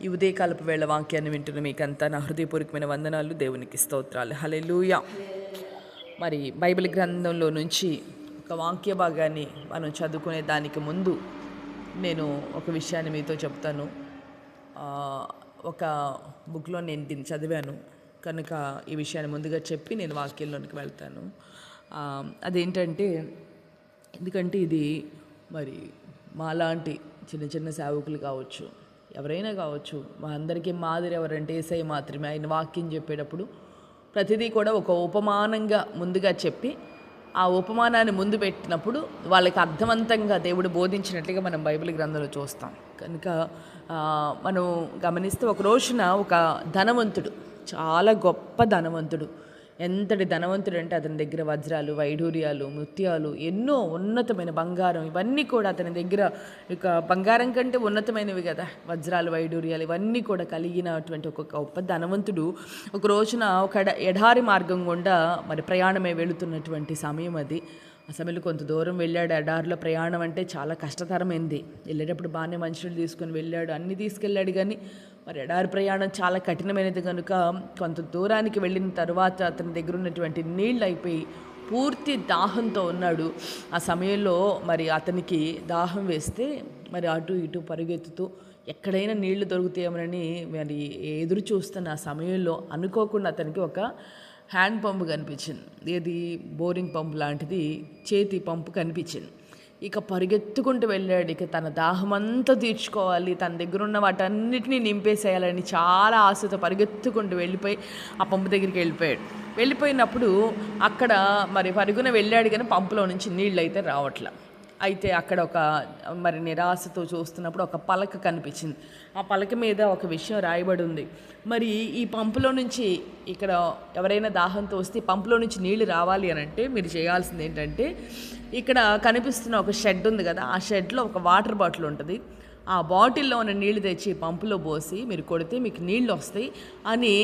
ఈ ఉదయకాలపు వేళ వాక్యాన్ని వింటున్న మీకంతా నా హృదయపూర్వకమైన వందనాలు, దేవునికి స్తోత్రాలు. హల్లెలూయా. మరి బైబిల్ గ్రంథంలో నుంచి ఒక వాక్య భాగాన్ని మనం చదువుకునే దానికి ముందు నేను ఒక విషయాన్ని మీతో చెప్తాను. ఒక బుక్లో నేను దీన్ని చదివాను కనుక ఈ విషయాన్ని ముందుగా చెప్పి నేను వాక్యంలోనికి వెళ్తాను. అదేంటంటే, ఎందుకంటే ఇది మరి మాలాంటి చిన్న చిన్న సేవకులు కావచ్చు, ఎవరైనా కావచ్చు, మా అందరికీ మాదిరి ఎవరంటే యేసయ్య మాత్రమే. ఆయన వాక్యం చెప్పేటప్పుడు ప్రతిదీ కూడా ఒక ఉపమానంగా ముందుగా చెప్పి ఆ ఉపమానాన్ని ముందు పెట్టినప్పుడు వాళ్ళకి అర్థవంతంగా దేవుడు బోధించినట్లుగా మనం బైబిల్ గ్రంథంలో చూస్తాం. కనుక మనం గమనిస్తే ఒక రోజున ఒక ధనవంతుడు, చాలా గొప్ప ధనవంతుడు, ఎంతటి ధనవంతుడు అంటే అతని దగ్గర వజ్రాలు, వైఢూర్యాలు, ముత్యాలు, ఎన్నో ఉన్నతమైన బంగారం, ఇవన్నీ కూడా అతని దగ్గర, ఇక బంగారం కంటే ఉన్నతమైనవి కదా వజ్రాలు, వైఢూర్యాలు, ఇవన్నీ కూడా కలిగినటువంటి ఒక గొప్ప ధనవంతుడు ఒక రోజున ఒక ఎడారి మార్గం గుండా మరి ప్రయాణమై వెళుతున్నటువంటి సమయం అది. ఆ సమయంలో కొంత దూరం వెళ్ళాడు. ఎడారిలో ప్రయాణం అంటే చాలా కష్టతరమైంది. వెళ్ళేటప్పుడు బాగానే మనుషులు తీసుకొని వెళ్ళాడు, అన్నీ తీసుకెళ్ళాడు, కానీ మరి ఎడారి ప్రయాణం చాలా కఠినమైనది కనుక కొంత దూరానికి వెళ్ళిన తర్వాత అతని దగ్గర ఉన్నటువంటి నీళ్ళు అయిపోయి పూర్తి దాహంతో ఉన్నాడు. ఆ సమయంలో మరి అతనికి దాహం వేస్తే మరి అటు ఇటు పరుగెత్తుతూ ఎక్కడైనా నీళ్లు దొరుకుతాయేమోనని మరి ఎదురు చూస్తున్న ఆ సమయంలో అనుకోకుండా అతనికి ఒక హ్యాండ్ పంపు కనిపించింది. ఏది బోరింగ్ పంపు లాంటిది, చేతి పంపు కనిపించింది. ఇక పరిగెత్తుకుంటూ వెళ్ళాడు. ఇక తన దాహం అంతా తీర్చుకోవాలి, తన దగ్గర ఉన్న వాటన్నిటినీ నింపేసేయాలని చాలా ఆశతో పరిగెత్తుకుంటూ వెళ్ళిపోయి ఆ పంపు దగ్గరికి వెళ్ళిపోయాడు. వెళ్ళిపోయినప్పుడు అక్కడ మరి పరుగున వెళ్ళాడు, కానీ పంపులో నుంచి నీళ్ళు అయితే రావట్లే. అయితే అక్కడ ఒక మరి నిరాశతో చూస్తున్నప్పుడు ఒక పలక కనిపించింది. ఆ పలక మీద ఒక విషయం రాయబడి ఉంది. మరి ఈ పంపులో నుంచి ఇక్కడ ఎవరైనా దాహంతో వస్తే పంపులో నుంచి నీళ్లు రావాలి అని అంటే మీరు చేయాల్సింది ఏంటంటే, ఇక్కడ కనిపిస్తున్న ఒక షెడ్ ఉంది కదా, ఆ షెడ్లో ఒక వాటర్ బాటిల్ ఉంటుంది. ఆ బాటిల్లో ఉన్న నీళ్లు తెచ్చి పంపులో పోసి మీరు కొడితే మీకు నీళ్ళు వస్తాయి అని.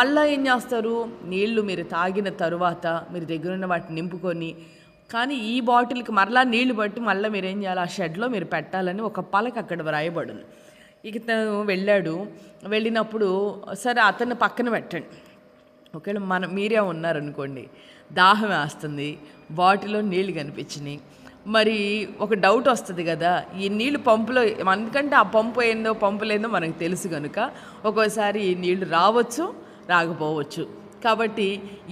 మళ్ళీ ఏం చేస్తారు, నీళ్లు మీరు తాగిన తరువాత మీరు దగ్గరున్న వాటిని నింపుకొని, కానీ ఈ బాటిల్కి మరలా నీళ్లు బట్టి మళ్ళీ మీరు ఏం చేయాలి, ఆ షెడ్లో మీరు పెట్టాలని ఒక పలక అక్కడ వ్రాయబడింది. ఇక తను వెళ్ళాడు. వెళ్ళినప్పుడు సరే అతన్ని పక్కన పెట్టండి, ఒకవేళ మీరే ఉన్నారనుకోండి, దాహం వేస్తుంది, బాటిల్లో నీళ్ళు కనిపించినాయి, మరి ఒక డౌట్ వస్తుంది కదా, ఈ నీళ్ళు పంపులో, ఎందుకంటే ఆ పంపు ఏందో పంపు లేదో మనకు తెలుసు కనుక ఒక్కోసారి ఈ నీళ్లు రావచ్చు, రాకపోవచ్చు. కాబట్టి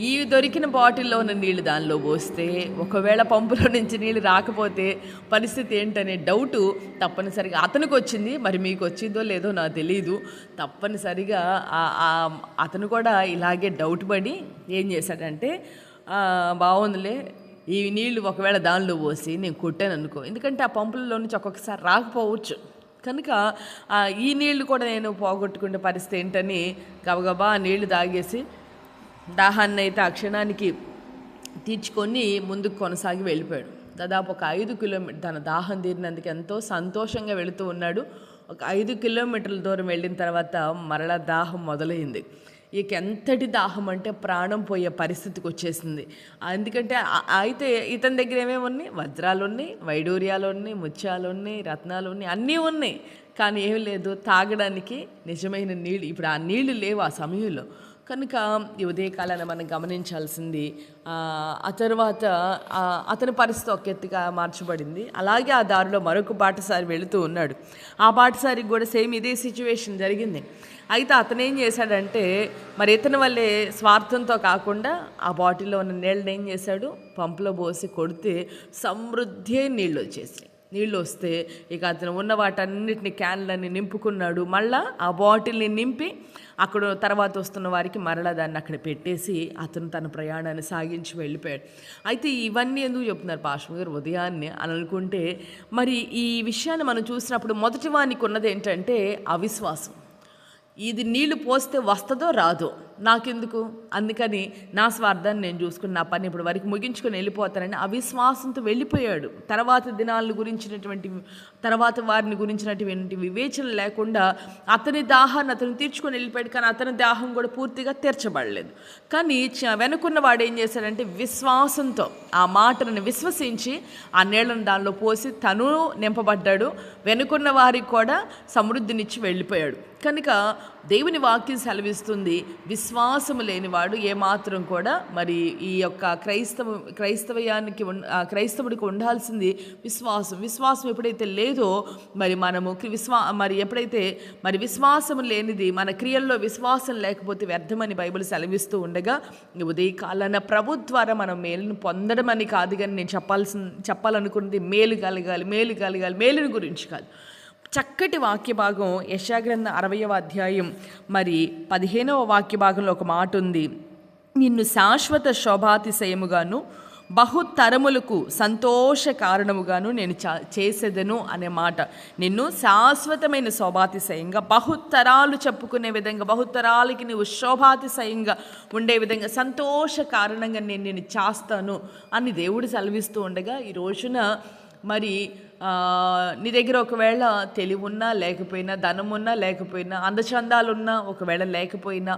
ఈ దొరికిన బాటిల్లో ఉన్న నీళ్ళు దానిలో పోస్తే ఒకవేళ పంపులో నుంచి నీళ్ళు రాకపోతే పరిస్థితి ఏంటనే డౌటు తప్పనిసరిగా అతనికి వచ్చింది. మరి మీకు వచ్చిందో లేదో నాకు తెలియదు. తప్పనిసరిగా అతను కూడా ఇలాగే డౌట్ పడి ఏం చేశాడంటే, బాగుందిలే, ఈ నీళ్లు ఒకవేళ దానిలో పోసి నేను కొట్టాను అనుకో, ఎందుకంటే ఆ పంపులలో నుంచి ఒక్కొక్కసారి రాకపోవచ్చు కనుక ఈ నీళ్లు కూడా నేను పోగొట్టుకునే పరిస్థితి ఏంటని గబగబా నీళ్లు తాగేసి దాహాన్ని అయితే ఆ క్షణానికి తీర్చుకొని ముందుకు కొనసాగి వెళ్ళిపోయాడు. దాదాపు ఒక 5 కిలోమీటర్, తన దాహం తీరినందుకు ఎంతో సంతోషంగా వెళుతూ ఉన్నాడు. ఒక 5 కిలోమీటర్ల దూరం వెళ్ళిన తర్వాత మరలా దాహం మొదలైంది. ఇక ఎంతటి దాహం అంటే ప్రాణం పోయే పరిస్థితికి వచ్చేసింది. ఎందుకంటే అయితే ఇతని దగ్గర ఏమేమి ఉన్నాయి, వజ్రాలు ఉన్నాయి, వైడూర్యాలు ఉన్నాయి, ముత్యాలు ఉన్నాయి, రత్నాలు ఉన్నాయి, అన్నీ ఉన్నాయి, కానీ ఏం లేదు తాగడానికి నిజమైన నీళ్ళు. ఇప్పుడు ఆ నీళ్లు లేవు ఆ సమయంలో కనుక ఈ ఉదయకాలాన్ని మనం గమనించాల్సింది. ఆ తర్వాత అతని పరిస్థితి ఒక ఎత్తుగా మార్చబడింది. అలాగే ఆ దారిలో మరొక బాటసారి వెళుతూ ఉన్నాడు. ఆ బాటసారికి కూడా సేమ్ ఇదే సిచ్యువేషన్ జరిగింది. అయితే అతను ఏం చేశాడంటే, మరి ఇతని వల్లే స్వార్థంతో కాకుండా ఆ బాటిల్లో ఉన్న నీళ్ళని ఏం చేశాడు, పంపులో పోసి కొడితే సమృద్ధి నీళ్ళు వచ్చేసి, నీళ్ళు వస్తే ఇక అతను ఉన్న వాటన్నిటిని క్యాన్లన్నీ నింపుకున్నాడు. మళ్ళా ఆ బాటిల్ని నింపి అక్కడ తర్వాత వస్తున్న వారికి మరలా దాన్ని అక్కడ పెట్టేసి అతను తన ప్రయాణాన్ని సాగించి వెళ్ళిపోయాడు. అయితే ఇవన్నీ ఎందుకు చెప్తున్నారు పాస్టర్ గారు ఉదయాన్నే అని అనుకుంటే, మరి ఈ విషయాన్ని మనం చూసినప్పుడు మొదటి వానికి ఉన్నది ఏంటంటే అవిశ్వాసం. ఇది నీళ్లు పోస్తే వస్తుందో రాదో, నాకెందుకు, అందుకని నా స్వార్థాన్ని నేను చూసుకుని నా పని ఇప్పుడు వరకు ముగించుకొని వెళ్ళిపోతానని అవిశ్వాసంతో వెళ్ళిపోయాడు. తర్వాత దినాలను గురించినటువంటి వారిని గురించినటువంటి వివేచన లేకుండా అతని దాహాన్ని అతను తీర్చుకొని వెళ్ళిపోయాడు. కానీ అతని దాహం కూడా పూర్తిగా తీర్చబడలేదు. కానీ వెనుకున్న వాడు ఏం చేశాడంటే విశ్వాసంతో ఆ మాటలను విశ్వసించి ఆ నీళ్లను దానిలో పోసి తను నింపబడ్డాడు, వెనుకున్న వారికి కూడా సమృద్ధినిచ్చి వెళ్ళిపోయాడు. కనుక దేవుని వాక్యం సెలవిస్తుంది, విశ్వాసము లేనివాడు ఏమాత్రం కూడా మరి ఈ యొక్క క్రైస్తవుడికి ఉండాల్సింది విశ్వాసం ఎప్పుడైతే లేదో మరి మనము ఎప్పుడైతే విశ్వాసం లేనిది, మన క్రియల్లో విశ్వాసం లేకపోతే వ్యర్థమని బైబిల్ సెలవిస్తూ ఉండగా, ఉదయకాలన ప్రభు ద్వారా మనం మేలును పొందడం అని కాదు, కానీ నేను చెప్పాలనుకున్నది మేలు కలగాలి, మేలుని గురించి కాదు. చక్కటి వాక్య భాగం యెషయా గ్రంథం 60వ అధ్యాయం 15వ వాక్య భాగంలో ఒక మాట ఉంది, నిన్ను శాశ్వత శోభాతిశయముగాను బహుతరములకు సంతోష కారణముగాను నేను చేసేదను అనే మాట. నిన్ను శాశ్వతమైన శోభాతిశయంగా, బహుతరాలు చెప్పుకునే విధంగా, బహుతరాలకి నువ్వు శోభాతిశయంగా ఉండే విధంగా, సంతోష కారణంగా నేను నిన్ను చేస్తాను అని దేవుడు సెలవిస్తూ ఉండగా, ఈ రోజున నీ దగ్గర ఒకవేళ తెలివి ఉన్నా లేకపోయినా, ధనం ఉన్నా లేకపోయినా, అందచందాలున్నా ఒకవేళ లేకపోయినా,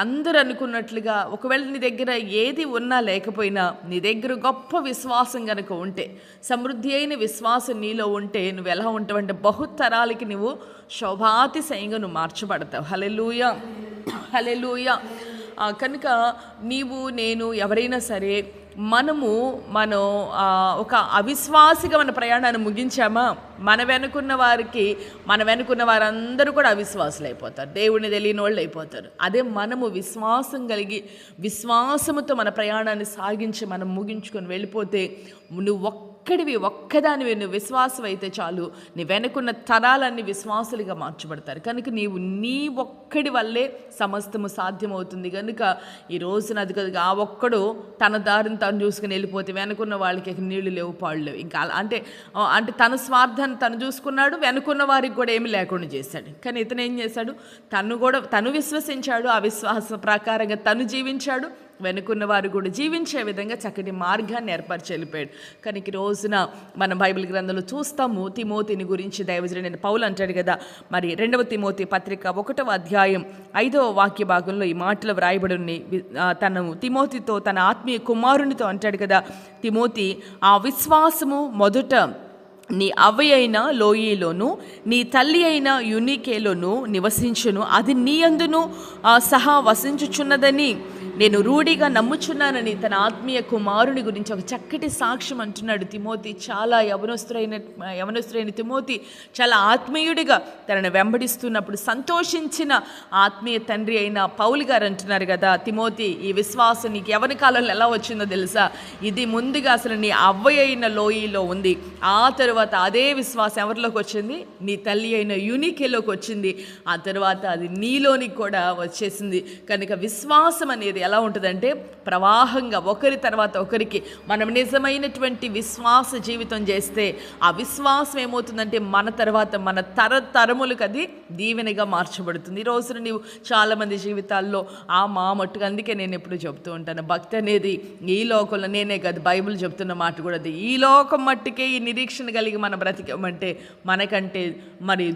అందరూ అనుకున్నట్లుగా ఒకవేళ నీ దగ్గర ఏది ఉన్నా లేకపోయినా, నీ దగ్గర గొప్ప విశ్వాసం కనుక ఉంటే, సమృద్ధి అయిన విశ్వాసం నీలో ఉంటే, నువ్వు ఎలా ఉంటావంటే బహుతరాలకి నువ్వు శోభాతిశయంగా నువ్వు మార్చబడతావు. హల్లెలూయా, హల్లెలూయా. కనుక నీవు, నేను, ఎవరైనా సరే మనం ఒక అవిశ్వాసిగా మన ప్రయాణాన్ని ముగించామా, మన వెనుకున్న వారందరూ కూడా అవిశ్వాసులు అయిపోతారు, దేవుడిని తెలియని వాళ్ళు అయిపోతారు. అదే మనము విశ్వాసం కలిగి విశ్వాసముతో మన ప్రయాణాన్ని సాగించి మనం ముగించుకొని వెళ్ళిపోతే, నువ్వు ఒక్కదానివి నువ్వు విశ్వాసం అయితే చాలు, నీ వెనుకున్న తరాలన్నీ విశ్వాసులుగా మార్చబడతారు. కనుక నీ ఒక్కడి వల్లే సమస్తము సాధ్యమవుతుంది. కనుక ఈ రోజున అది కదా, ఆ ఒక్కడు తన దారిని తను చూసుకుని వెళ్ళిపోతే వెనుకున్న వాళ్ళకి నీళ్లు లేవు, పాళ్ళు లేవు. ఇంకా అంటే తన స్వార్థాన్ని తను చూసుకున్నాడు, వెనుకున్న వారికి కూడా ఏమీ లేకుండా చేశాడు. కానీ ఇతను ఏం చేశాడు, తను విశ్వసించాడు, ఆ విశ్వాస ప్రకారంగా తను జీవించాడు, వెనుకున్న వారు కూడా జీవించే విధంగా చక్కటి మార్గాన్ని ఏర్పరిచి వెళ్ళిపోయాడు. కానీ ఈ రోజున మనం బైబిల్ గ్రంథంలో చూస్తాము, తిమోతిని గురించి దైవజనుడైన పౌలు అంటాడు కదా, 2వ తిమోతి పత్రిక 1వ అధ్యాయం 5వ వాక్య భాగంలో ఈ మాటలు వ్రాయబడి ఉన్నాయి. తను తిమోతితో, తన ఆత్మీయ కుమారునితో అంటాడు కదా, తిమోతి, ఆ విశ్వాసము మొదట నీ అవ్వ అయిన లోయలోను, నీ తల్లి అయిన యునికేలోను నివసించును, అది నీ యందును సహా వసించుచున్నదని నేను రూఢిగా నమ్ముచున్నానని తన ఆత్మీయ కుమారుని గురించి ఒక చక్కటి సాక్ష్యం అంటున్నాడు. తిమోతి చాలా యవనస్తుడైన తిమోతి చాలా ఆత్మీయుడిగా తనను వెంబడిస్తున్నప్పుడు సంతోషించిన ఆత్మీయ తండ్రి అయిన పౌలు గారు అంటున్నారు కదా, తిమోతి, ఈ విశ్వాసం నీకు ఎవరి కాలంలో ఎలా వచ్చిందో తెలుసా, ఇది ముందుగా అసలు నీ అవ్వ అయిన లోయలో ఉంది, ఆ తర్వాత అదే విశ్వాసం ఎవరిలోకి వచ్చింది, నీ తల్లి అయిన యూనికేలోకి వచ్చింది, ఆ తర్వాత అది నీలోనికి కూడా వచ్చేసింది. కనుక విశ్వాసం అనేది ఎలా ఉంటుందంటే ప్రవాహంగా ఒకరి తర్వాత ఒకరికి మనం నిజమైనటువంటి విశ్వాస జీవితం చేస్తే ఆ విశ్వాసం ఏమవుతుందంటే మన తర్వాత మన తరములకు అది దీవెనగా మార్చబడుతుంది. ఈ రోజున నీవు చాలామంది జీవితాల్లో మా మట్టుకు, అందుకే నేను ఎప్పుడు చెప్తూ ఉంటాను, భక్తి అనేది ఈ లోకంలో, నేనే కాదు బైబిల్ చెప్తున్న మాట కూడా అది, ఈ లోకం మట్టుకే ఈ నిరీక్షణ కలిగి మనం బ్రతికామంటే మనకంటే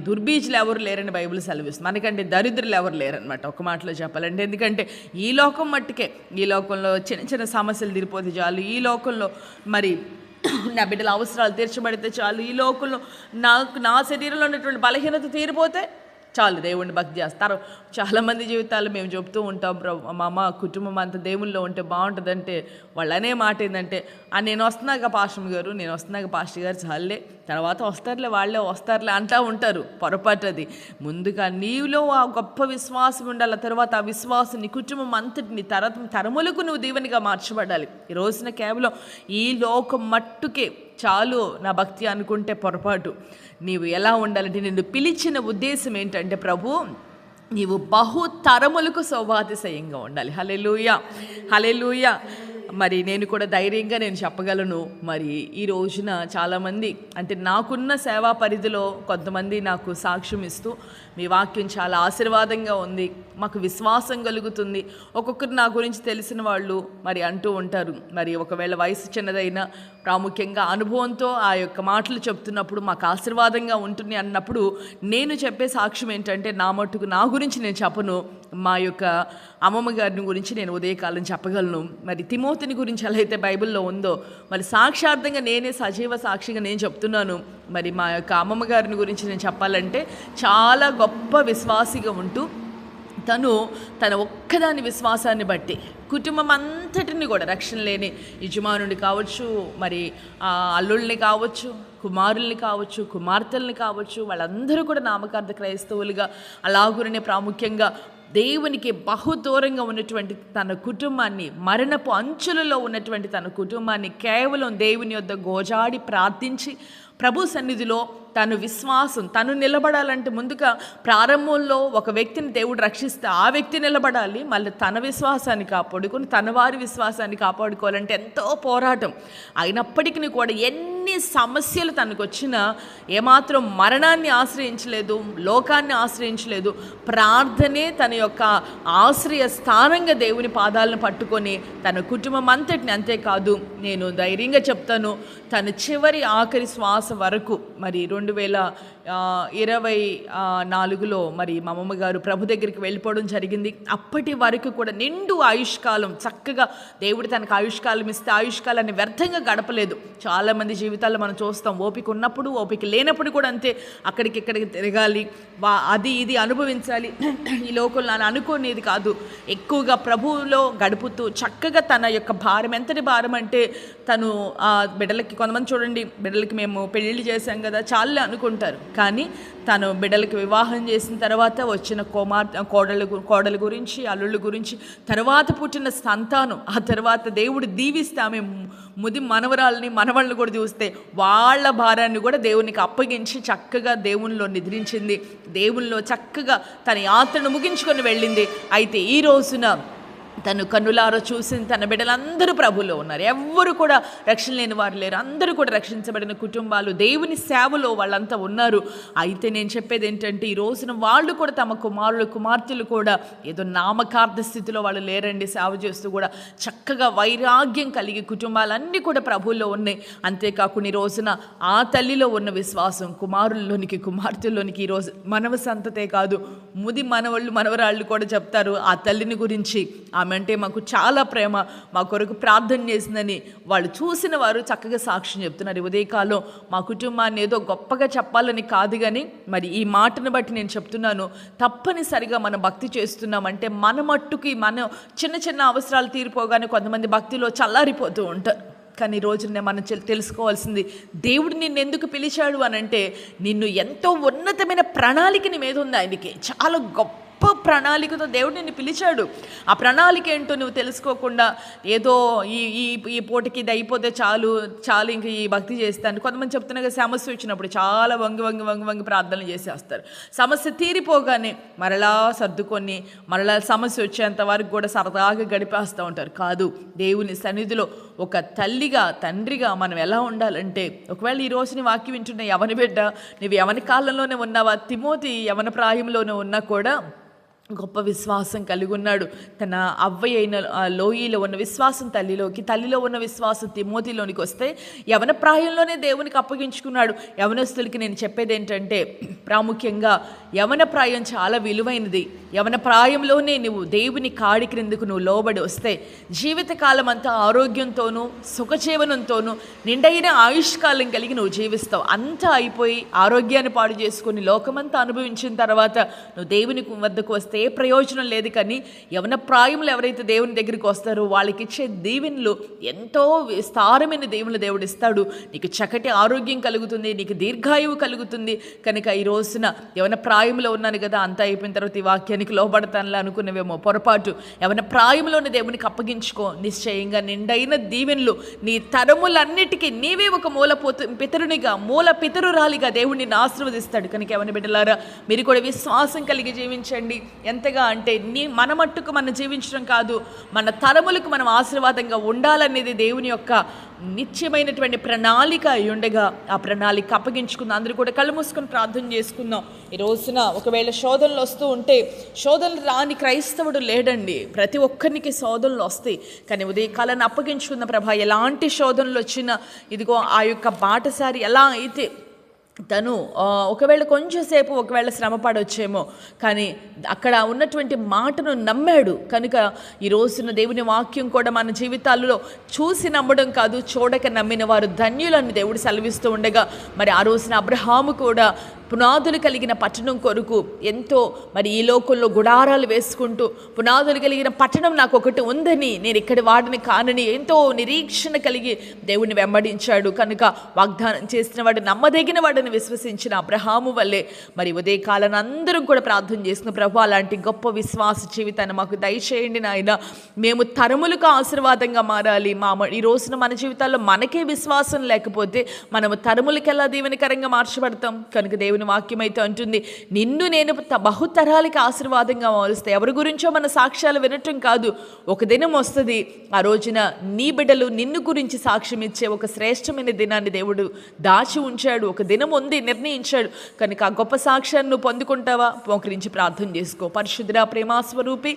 దుర్బీజులు ఎవరు లేరని బైబిల్ సెలవిస్తుంది, మనకంటే దరిద్రులు ఎవరు లేరనమాట ఒక మాటలో చెప్పాలంటే. ఎందుకంటే ఈ లోకం మట్టుకే, ఈ లోకంలో చిన్న చిన్న సమస్యలు తీరిపోతే చాలు, ఈ లోకంలో నా బిడ్డల అవసరాలు తీర్చబడితే చాలు, ఈ లోకంలో నా శరీరంలో ఉన్నటువంటి బలహీనత తీరిపోతే చాలు, దేవుడిని భక్తి చేస్తారు. చాలామంది జీవితాలు మేము చెప్తూ ఉంటాం, మా అమ్మ కుటుంబం అంతా దేవుల్లో ఉంటే బాగుంటుందంటే వాళ్ళు అనే మాట ఏంటంటే, నేను వస్తున్నాక పాస్టర్ గారు చాలే, తర్వాత వాళ్ళే వస్తారులే అంటూ ఉంటారు. పొరపాటు అది. ముందుగా నీలో ఆ గొప్ప విశ్వాసం ఉండాలి, తర్వాత ఆ విశ్వాసం నీ కుటుంబం అంతటిని తరములకు నువ్వు దీవెనిగా మార్చబడాలి. ఈ రోజున కేవలం ఈ లోకం మట్టుకే చాలు నా భక్తి అనుకుంటే పొరపాటు. నీవు ఎలా ఉండాలంటే, నిన్ను పిలిచిన ఉద్దేశం ఏంటంటే, ప్రభు నీవు బహుతరములకు శోభాతిశయంగా ఉండాలి. హల్లెలూయా, హల్లెలూయా. మరి నేను కూడా ధైర్యంగా నేను చెప్పగలను. మరి ఈ రోజున చాలామంది అంటే నాకున్న సేవా పరిధిలో కొంతమంది నాకు సాక్ష్యం ఇస్తూ మీ వాక్యం చాలా ఆశీర్వాదంగా ఉంది, మాకు విశ్వాసం కలుగుతుంది. ఒక్కొక్కరు నా గురించి తెలిసిన వాళ్ళు మరి అంటూ ఉంటారు. మరి ఒకవేళ వయసు చిన్నదైనా ప్రాముఖ్యంగా అనుభవంతో ఆ యొక్క మాటలు చెప్తున్నప్పుడు మాకు ఆశీర్వాదంగా ఉంటుంది అన్నప్పుడు నేను చెప్పే సాక్ష్యం ఏంటంటే, నా మట్టుకు నా గురించి నేను చెప్పను, మా యొక్క అమ్మమ్మ గారిని గురించి నేను ఉదయకాలం చెప్పగలను. మరి తిమోతిని గురించి ఎలా అయితే బైబిల్లో ఉందో మరి సాక్షార్థంగా నేనే సజీవ సాక్షిగా నేను చెప్తున్నాను. మరి మా యొక్క అమ్మమ్మ గారిని గురించి నేను చెప్పాలంటే చాలా గొప్ప విశ్వాసిగా ఉంటూ తన ఒక్కదాని విశ్వాసాన్ని బట్టి కుటుంబం అంతటిని కూడా రక్షణ లేని యజమానుని కావచ్చు, మరి అల్లుల్ని కావచ్చు, కుమారుల్ని కావచ్చు, కుమార్తెల్ని కావచ్చు, వాళ్ళందరూ కూడా నామకార్థ క్రైస్తవులుగా అలాగునే ప్రాముఖ్యంగా దేవునికి బహుదూరంగా ఉన్నటువంటి తన కుటుంబాన్ని, మరణపు అంచులలో ఉన్నటువంటి తన కుటుంబాన్ని కేవలం దేవుని యొద్ద గోజాడి ప్రార్థించి ప్రభు సన్నిధిలో తను విశ్వాసం తను నిలబడాలంటే ముందుగా ప్రారంభంలో ఒక వ్యక్తిని దేవుడు రక్షిస్తే ఆ వ్యక్తి నిలబడాలి. మళ్ళీ తన విశ్వాసాన్ని కాపాడుకొని తన వారి విశ్వాసాన్ని కాపాడుకోవాలంటే ఎంతో పోరాటం. అయినప్పటికీ కూడా ఎన్ని సమస్యలు తనకు వచ్చినా ఏమాత్రం మరణాన్ని ఆశ్రయించలేదు, లోకాన్ని ఆశ్రయించలేదు. ప్రార్థనే తన యొక్క ఆశ్రయ స్థానంగా దేవుని పాదాలను పట్టుకొని తన కుటుంబం అంతటిని, అంతేకాదు నేను ధైర్యంగా చెప్తాను, తన చివరి ఆఖరి శ్వాస వరకు మరి 2024లో మరి మా అమ్మమ్మ గారు ప్రభు దగ్గరికి వెళ్ళిపోవడం జరిగింది. అప్పటి వరకు కూడా నిండు ఆయుష్కాలం చక్కగా దేవుడు తనకు ఆయుష్కాలం ఇస్తే ఆయుష్కాలాన్ని వ్యర్థంగా గడపలేదు. చాలామంది జీవితాల్లో మనం చూస్తాం, ఓపిక ఉన్నప్పుడు ఓపిక లేనప్పుడు కూడా అంతే, అక్కడికి ఇక్కడికి తిరగాలి, అది ఇది అనుభవించాలి, ఈ లోకంలో అనుకోనేది కాదు. ఎక్కువగా ప్రభువులో గడుపుతూ చక్కగా తన యొక్క భారం, ఎంతటి భారం అంటే తను బిడ్డలకి, కొంతమంది చూడండి బిడ్డలకి మేము పెళ్ళిళ్ళు చేశాం కదా చాలే అనుకుంటారు, కానీ తను బిడ్డలకి వివాహం చేసిన తర్వాత వచ్చిన కోడల గురించి, అల్లుళ్ళ గురించి, తర్వాత పుట్టిన సంతానం, ఆ తర్వాత దేవుడు దీవిస్తే ఆమె ముది మనవళ్ళని కూడా చూస్తే వాళ్ళ భారాన్ని కూడా దేవునికి అప్పగించి చక్కగా దేవునిలో నిద్రించింది, దేవునిలో చక్కగా తన యాత్రను ముగించుకొని వెళ్ళింది. అయితే ఈ రోజున తను కన్నులారా చూసిన తన బిడ్డలందరూ ప్రభులో ఉన్నారు. ఎవ్వరు కూడా రక్షణ లేని వారు లేరు, అందరూ కూడా రక్షించబడిన కుటుంబాలు, దేవుని సేవలో వాళ్ళంతా ఉన్నారు. అయితే నేను చెప్పేది ఏంటంటే, ఈ రోజున వాళ్ళు కూడా తమ కుమార్తెలు కూడా ఏదో నామకార్థ స్థితిలో వాళ్ళు లేరండి, సేవ చేస్తూ కూడా చక్కగా వైరాగ్యం కలిగి కుటుంబాలన్నీ కూడా ప్రభువులో ఉన్నాయి. అంతేకాకుండా ఈ రోజున ఆ తల్లిలో ఉన్న విశ్వాసం కుమారుల్లోనికి, కుమార్తెల్లోనికి ఈరోజు మనవ సంతతే కాదు, ముది మనవరాళ్ళు కూడా చెప్తారు ఆ తల్లిని గురించి. ఆమె అంటే మాకు చాలా ప్రేమ, మా కొరకు ప్రార్థన చేసిందని వాళ్ళు చూసిన వారు చక్కగా సాక్ష్యం చెప్తున్నారు. ఉదయకాలం మా కుటుంబాన్ని ఏదో గొప్పగా చెప్పాలని కాదు, కానీ మరి ఈ మాటను బట్టి నేను చెప్తున్నాను, తప్పనిసరిగా మనం భక్తి చేస్తున్నామంటే మన మట్టుకి మన చిన్న చిన్న అవసరాలు తీరిపోగానే కొంతమంది భక్తిలో చల్లారిపోతూ ఉంటారు. కానీ రోజునే మనం తెలుసుకోవాల్సింది, దేవుడు నిన్ను ఎందుకు పిలిచాడు అని అంటే, నిన్ను ఎంతో ఉన్నతమైన ప్రణాళిక నీ మీద ఉంది. ఆయనకి చాలా గొప్ప ప్రణాళికతో దేవుడు నిన్ను పిలిచాడు. ఆ ప్రణాళిక ఏంటో నువ్వు తెలుసుకోకుండా ఏదో ఈ పూటకి ఇది అయిపోతే చాలు ఇంక ఈ భక్తి చేస్తాను. కొంతమంది చెప్తున్నాగా సమస్య వచ్చినప్పుడు చాలా వంగి ప్రార్థనలు చేసేస్తారు. సమస్య తీరిపోగానే మరలా సర్దుకొని మరలా సమస్య వచ్చేంత వరకు కూడా సరదాగా గడిపేస్తూ ఉంటారు. కాదు, దేవుని సన్నిధిలో ఒక తల్లిగా, తండ్రిగా మనం ఎలా ఉండాలంటే, ఒకవేళ ఈ రోజుని వాక్యం వింటున్న యవన బిడ్డ, నువ్వు యవన కాలంలోనే ఉన్నావా, తిమోతి యవన ప్రాయంలోనే ఉన్నా కూడా గొప్ప విశ్వాసం కలిగి ఉన్నాడు. తన అవ్వయ్య అయిన లోయలో ఉన్న విశ్వాసం తల్లిలో ఉన్న విశ్వాసం తిమోతిలోనికి వస్తే యవన ప్రాయంలోనే దేవునికి అప్పగించుకున్నాడు. యవనస్తులకి నేను చెప్పేది ఏంటంటే, ప్రాముఖ్యంగా యవన ప్రాయం చాలా విలువైనది. యవన ప్రాయంలోనే నువ్వు దేవుని కాడి క్రిందకు నువ్వు లోబడి వస్తే జీవితకాలం అంతా ఆరోగ్యంతోనూ సుఖజీవనంతోనూ నిండైన ఆయుష్కాలం కలిగి నువ్వు జీవిస్తావు. అంతా అయిపోయి ఆరోగ్యాన్ని పాడు చేసుకుని లోకమంతా అనుభవించిన తర్వాత నువ్వు దేవుని వద్దకు వస్తే ఏ ప్రయోజనం లేదు. కానీ యవన ప్రాయంలో ఎవరైతే దేవుని దగ్గరికి వస్తారో వాళ్ళకి ఇచ్చే దీవెనలు ఎంతో విస్తారమైన దీవెనలు దేవుడు ఇస్తాడు. నీకు చక్కటి ఆరోగ్యం కలుగుతుంది, నీకు దీర్ఘాయువు కలుగుతుంది. కనుక ఈ రోజున యవన ప్రాయంలో ఉన్నాను కదా, అంతా అయిపోయిన తర్వాత ఈ వాక్యానికి లోబడతానులే అనుకునేవేమో పొరపాటు. యవన ప్రాయంలోని దేవునికి అప్పగించుకో. నిశ్చయంగా నిండైన దీవెనలు నీ తరములన్నిటికీ నీవే ఒక మూల పితరురాలిగా దేవుడిని ఆశీర్వదిస్తాడు. కనుక యవన బిడ్డలారా, మీరు కూడా విశ్వాసం కలిగి జీవించండి. ఎంతగా అంటే మన మట్టుకు మనం జీవించడం కాదు, మన తరములకు మనం ఆశీర్వాదంగా ఉండాలనేది దేవుని యొక్క నిత్యమైనటువంటి ప్రణాళిక అయి ఉండగా ఆ ప్రణాళిక అప్పగించుకుందాం. అందరూ కూడా కళ్ళు మూసుకొని ప్రార్థన చేసుకుందాం. ఈ రోజున ఒకవేళ శోధనలు వస్తూ ఉంటే, శోధనలు రాని క్రైస్తవుడు లేడండి. ప్రతి ఒక్కరికి శోధనలు వస్తాయి. కానీ ఉదయకాలాన్ని అప్పగించుకున్న ప్రభా, ఎలాంటి శోధనలు వచ్చినా ఇదిగో ఆ యొక్క బాటసారి ఎలా అయితే తను ఒకవేళ కొంచెంసేపు ఒకవేళ శ్రమ పడొచ్చేమో, కానీ అక్కడ ఉన్నటువంటి మాటను నమ్మాడు కనుక ఈ రోజున దేవుని వాక్యం కూడా మన జీవితాల్లో చూసి నమ్మడం కాదు, చూడక నమ్మిన వారు ధన్యులని దేవుడు సెలవిస్తూ ఉండగా, మరి ఆ రోజున అబ్రహాము కూడా పునాదులు కలిగిన పట్టణం కొరకు ఎంతో మరి ఈ లోకంలో గుడారాలు వేసుకుంటూ పునాదులు కలిగిన పట్టణం నాకు ఒకటి ఉందని, నేను ఇక్కడి వాడిని కానని ఎంతో నిరీక్షణ కలిగి దేవుని వెంబడించాడు. కనుక వాగ్దానం చేసిన వాడు నమ్మదగిన వాడిని విశ్వసించిన అబ్రహాము వల్లే మరి ఉదయకాలం అందరం కూడా ప్రార్థన చేసిన ప్రభు అలాంటి గొప్ప విశ్వాస జీవితాన్ని మాకు దయచేయండి నాయన. మేము తరములకు ఆశీర్వాదంగా మారాలి. ఈ రోజున మన జీవితాల్లో మనకే విశ్వాసం లేకపోతే మనము తరములకు ఎలా దీవెనకరంగా మార్చబడతాం? కనుక దేవుని వాక్యం అయితే అంటుంది, నిన్ను నేను బహుతరాలకి ఆశీర్వాదంగా మారుస్తే. ఎవరి గురించో మన సాక్ష్యాలు వినటం కాదు, ఒక దినం వస్తుంది ఆ రోజున నీ బిడ్డలు నిన్ను గురించి సాక్ష్యం ఇచ్చే ఒక శ్రేష్టమైన దినాన్ని దేవుడు దాచి ఉంచాడు. ఒక దినం ఉంది, నిర్ణయించాడు. కనుక ఆ గొప్ప సాక్ష్యాన్ని నువ్వు పొందుకుంటావా? మోకరించి ప్రార్థన చేసుకో. పరిశుద్ధ ప్రేమాస్వరూపి,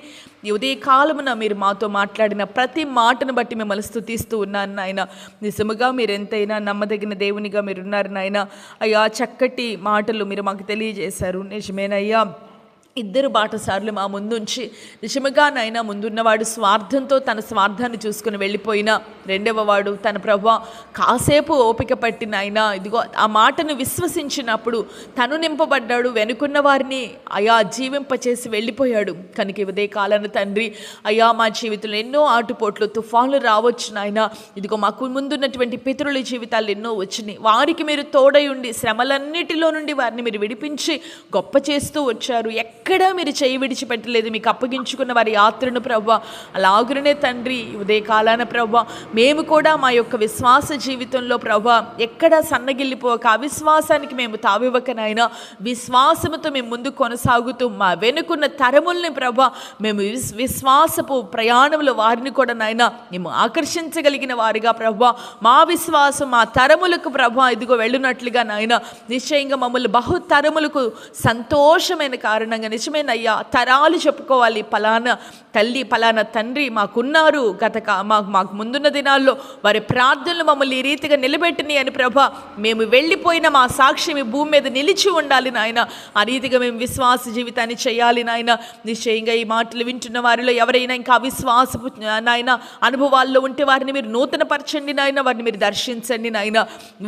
ఈ ఉదయ కాలమున మీరు మాతో మాట్లాడిన ప్రతి మాటను బట్టి మిమ్మల్ని స్తుతిస్తూ ఉన్నాను నాయన. నిజముగా మీరు ఎంతైనా నమ్మదగిన దేవునిగా మీరున్నారు నాయన. అయ్యా, చక్కటి మాటలు మీరు మాకు తెలియజేశారు. నిజమేనయ్యా, ఇద్దరు బాటసార్లు మా ముందుంచి నిజముగా నాయన, ముందున్నవాడు స్వార్థంతో తన స్వార్థాన్ని చూసుకుని వెళ్ళిపోయినా, రెండవ వాడు తన ప్రభు కాసేపు ఓపిక పట్టిన ఆయన ఇదిగో ఆ మాటను విశ్వసించినప్పుడు తను నింపబడ్డాడు, వెనుకున్న వారిని అయా జీవింపచేసి వెళ్ళిపోయాడు. కనుక ఉదయ కాలాన్ని తండ్రి అయ్యా, మా జీవితంలో ఎన్నో ఆటుపోట్లు తుఫాన్లు రావచ్చు నాయన. ఇదిగో మాకు ముందున్నటువంటి పితరుల జీవితాలు ఎన్నో వచ్చినాయి. వారికి మీరు తోడై ఉండి శ్రమలన్నిటిలో నుండి వారిని మీరు విడిపించి గొప్ప చేస్తూ వచ్చారు. ఎక్కడా మీరు చేయి విడిచిపెట్టలేదు. మీకు అప్పగించుకున్న వారి యాత్రను ప్రభా అలాగునే తండ్రి ఉదయకాలాన ప్రభా మేము కూడా మా యొక్క విశ్వాస జీవితంలో ప్రభా ఎక్కడా సన్నగిల్లిపోక అవిశ్వాసానికి మేము తావివ్వకనైనా విశ్వాసముతో మేము ముందు కొనసాగుతూ మా వెనుకున్న తరముల్ని ప్రభా మేము విశ్వాసపు ప్రయాణంలో వారిని కూడా నాయన మేము ఆకర్షించగలిగిన వారిగా ప్రభా మా విశ్వాసం మా తరములకు ప్రభా ఇదిగో వెళ్ళునట్లుగా నాయన నిశ్చయంగా మమ్మల్ని బహుతరములకు సంతోషమైన కారణంగా నిజమేనయ్యా తరాలు చెప్పుకోవాలి, పలానా తల్లి పలానా తండ్రి మాకున్నారు, మాకు ముందున్న దినాల్లో వారి ప్రార్థనలు మమ్మల్ని ఈ రీతిగా నిలబెట్టినాయి అని ప్రభా మేము వెళ్ళిపోయిన మా సాక్ష్యం ఈ భూమి మీద నిలిచి ఉండాలి నాయన. ఆ రీతిగా మేము విశ్వాస జీవితాన్ని చేయాలి నాయన. నిశ్చయంగా ఈ మాటలు వింటున్న వారిలో ఎవరైనా ఇంకా అవిశ్వాసపు నాయన అనుభవాల్లో ఉంటే వారిని మీరు నూతన పరచండి నాయన, వారిని మీరు దర్శించండి నాయన.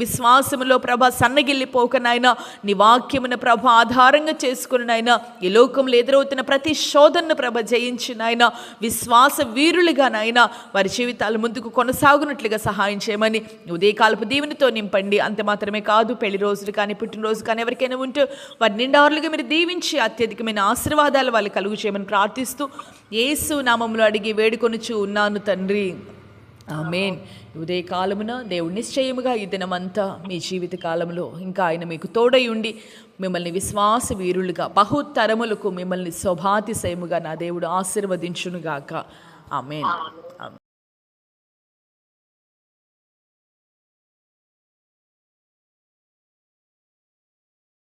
విశ్వాసములో ప్రభా సన్నగిల్లిపోక నాయన నీ వాక్యమున ప్రభా ఆధారంగా చేసుకుని నాయన ఈ లోకంలో ఎదురవుతున్న ప్రతి శోధనను ప్రభ జయించి నాయన విశ్వాస వీరులుగా నాయన వారి జీవితాలు ముందుకు కొనసాగునట్లుగా సహాయం చేయమని ఉదయకాలపు దీవెనతో నింపండి. అంత మాత్రమే కాదు, పెళ్లి రోజులు కానీ పుట్టినరోజు కానీ ఎవరికైనా ఉంటే వారి నిండారులుగా మీరు దీవించి అత్యధికమైన ఆశీర్వాదాలు వాళ్ళు కలుగు చేయమని ప్రార్థిస్తూ యేసు నామములో అడిగి వేడుకొనుచు ఉన్నాను తండ్రి, ఆమేన్. ఉదయకాలమున దేవుడు నిశ్చయముగా ఈ దినమంతా మీ జీవిత కాలంలో ఇంకా ఆయన మీకు తోడై ఉండి మిమ్మల్ని విశ్వాస వీరులుగా బహుతరములకు మిమ్మల్ని శోభాతిశయముగా నా దేవుడు ఆశీర్వదించునుగాక. ఆమేన్.